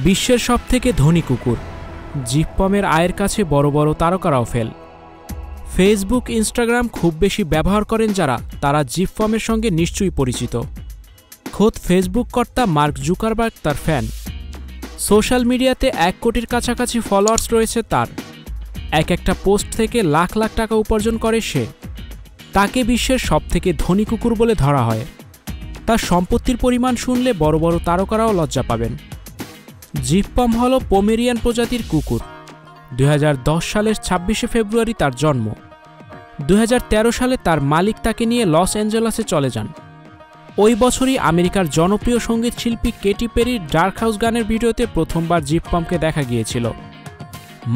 বিশ্বের সবথেকে ধনী কুকুর জিপপমের আয়ের কাছে বড় বড় তারকারাও ফেল। ফেসবুক, ইনস্টাগ্রাম খুব বেশি ব্যবহার করেন যারা, তারা জিপপমের সঙ্গে নিশ্চয়ই পরিচিত। খোদ ফেসবুক কর্তা মার্ক জুকারবার্গ তার ফ্যান। সোশ্যাল মিডিয়াতে 1 কোটির কাছাকাছি ফলোয়ার্স রয়েছে তার। একটা পোস্ট থেকে লাখ লাখ টাকা উপার্জন করে সে। তাকে বিশ্বের সবথেকে ধনী কুকুর বলে ধরা হয়। তার সম্পত্তির পরিমাণ শুনলে বড় বড় তারকারাও লজ্জা পাবেন। জিপপম হল পোমেরিয়ান প্রজাতির কুকুর। 2010 সালের 26শে ফেব্রুয়ারি তার জন্ম। 2013 সালে তার মালিক তাকে নিয়ে লস অ্যাঞ্জেলেসে চলে যান। ওই বছরই আমেরিকার জনপ্রিয় সঙ্গীত শিল্পী কেটি পেরির ডার্ক হাউস গানের ভিডিওতে প্রথমবার জিপপমকে দেখা গিয়েছিল।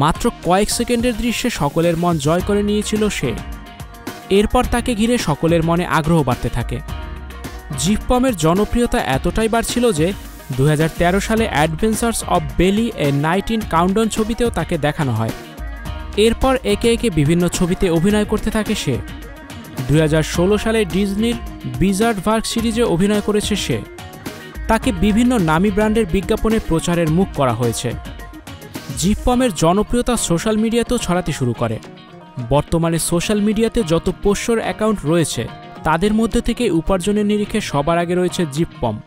মাত্র কয়েক সেকেন্ডের দৃশ্যে সকলের মন জয় করে নিয়েছিল সে। এরপর তাকে ঘিরে সকলের মনে আগ্রহ বাড়তে থাকে। জিপপমের জনপ্রিয়তা এতটাই বাড়ছিল যে 2013 সালে অ্যাডভেঞ্চার্স অব বেলি এ নাইট ইন কাউন্টডাউন ছবিতেও তাকে দেখানো হয়। এরপর একে একে বিভিন্ন ছবিতে অভিনয় করতে থাকে সে। 2016 সালে ডিজনির বিজার্ড ভার্ক সিরিজে অভিনয় করেছে সে। তাকে বিভিন্ন নামী ব্র্যান্ডের বিজ্ঞাপনে প্রচারের মুখ করা হয়েছে। জিপপমের জনপ্রিয়তা সোশ্যাল মিডিয়াতেও ছড়াতে শুরু করে। বর্তমানে সোশ্যাল মিডিয়াতে যত পোষ্যর অ্যাকাউন্ট রয়েছে তাদের মধ্যে থেকে উপার্জনের নিরিখে সবার আগে রয়েছে জিপপম।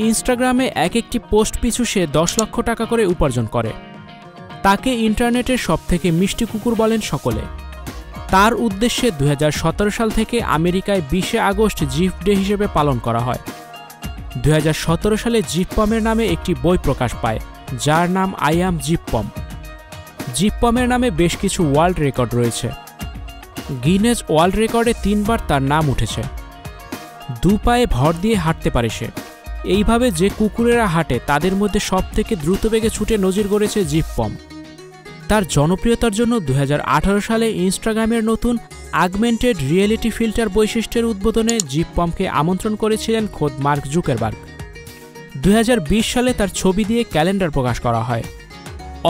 ইনস্টাগ্রামে একটি পোস্ট পিছু সে 10 লক্ষ টাকা করে উপার্জন করে। তাকে ইন্টারনেটের সবথেকে মিষ্টি কুকুর বলেন সকলে। তার উদ্দেশ্যে 2017 সাল থেকে আমেরিকায় 20শে আগস্ট জিপ ডে হিসেবে পালন করা হয়। 2017 সালে জিপপমের নামে একটি বই প্রকাশ পায়, যার নাম আই অ্যাম জিপপম। জিপপমের নামে বেশ কিছু ওয়ার্ল্ড রেকর্ড রয়েছে। গিনেজ ওয়ার্ল্ড রেকর্ডে 3 বার তার নাম উঠেছে। 2 পায়ে ভর দিয়ে হাঁটতে পারে সে। এইভাবে যে কুকুরেরা হাঁটে তাদের মধ্যে সবথেকে দ্রুত বেগে ছুটে নজির গড়েছে জিপপম। তার জনপ্রিয়তার জন্য 2018 সালে ইনস্টাগ্রামের নতুন আগমেন্টেড রিয়েলিটি ফিল্টার বৈশিষ্ট্যের উদ্বোধনে জিপপমকে আমন্ত্রণ করেছিলেন খোদ মার্ক জুকারবার্গ। 2020 সালে তার ছবি দিয়ে ক্যালেন্ডার প্রকাশ করা হয়।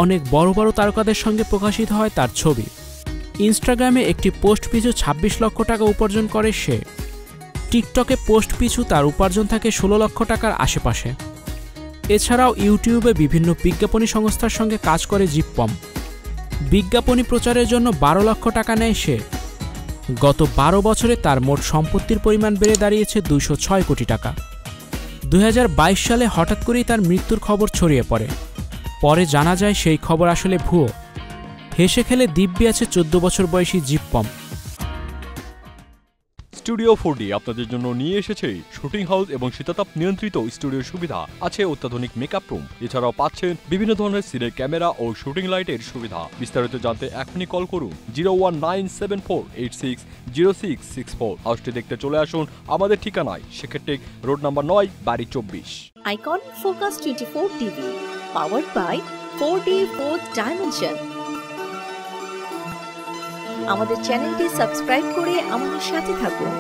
অনেক বড় বড় তারকাদের সঙ্গে প্রকাশিত হয় তার ছবি। ইনস্টাগ্রামে একটি পোস্ট পিছু 26 লক্ষ টাকা উপার্জন করে সে। টিকটকে পোস্ট পিছু তার উপার্জন থাকে 16 লক্ষ টাকার আশেপাশে। এছাড়াও ইউটিউবে বিভিন্ন বিজ্ঞাপনী সংস্থার সঙ্গে কাজ করে জিপপম। বিজ্ঞাপনী প্রচারের জন্য 12 লক্ষ টাকা নেয় সে। গত 12 বছরে তার মোট সম্পত্তির পরিমাণ বেড়ে দাঁড়িয়েছে 206 কোটি টাকা। 2022 সালে হঠাৎ করেই তার মৃত্যুর খবর ছড়িয়ে পড়ে। পরে জানা যায় সেই খবর আসলে ভুয়ো। হেসে খেলে দিব্যি আছে 14 বছর বয়সী জিপপম। স্টুডিও 4D আপনাদের জন্য নিয়ে এসেছে শুটিং হাউস এবং শীতাতাপ নিয়ন্ত্রিত স্টুডিও সুবিধা, আছে অত্যাধুনিক মেকআপ রুম। এছাড়াও পাচ্ছেন বিভিন্ন ধরনের সিনের ক্যামেরা ও শুটিং লাইটের সুবিধা। বিস্তারিত জানতে এখনই কল করুন 01974860664। হাউসটি দেখতে চলে আসুন আমাদের ঠিকানায়, সেক্ষেত্রে রোড নাম্বার 9, বাড়ি 24। Icon focus 24 TV, powered by 4D Fourth Dimension। আমাদের চ্যানেলটি সাবস্ক্রাইব করে আমাদের সাথে থাকুন।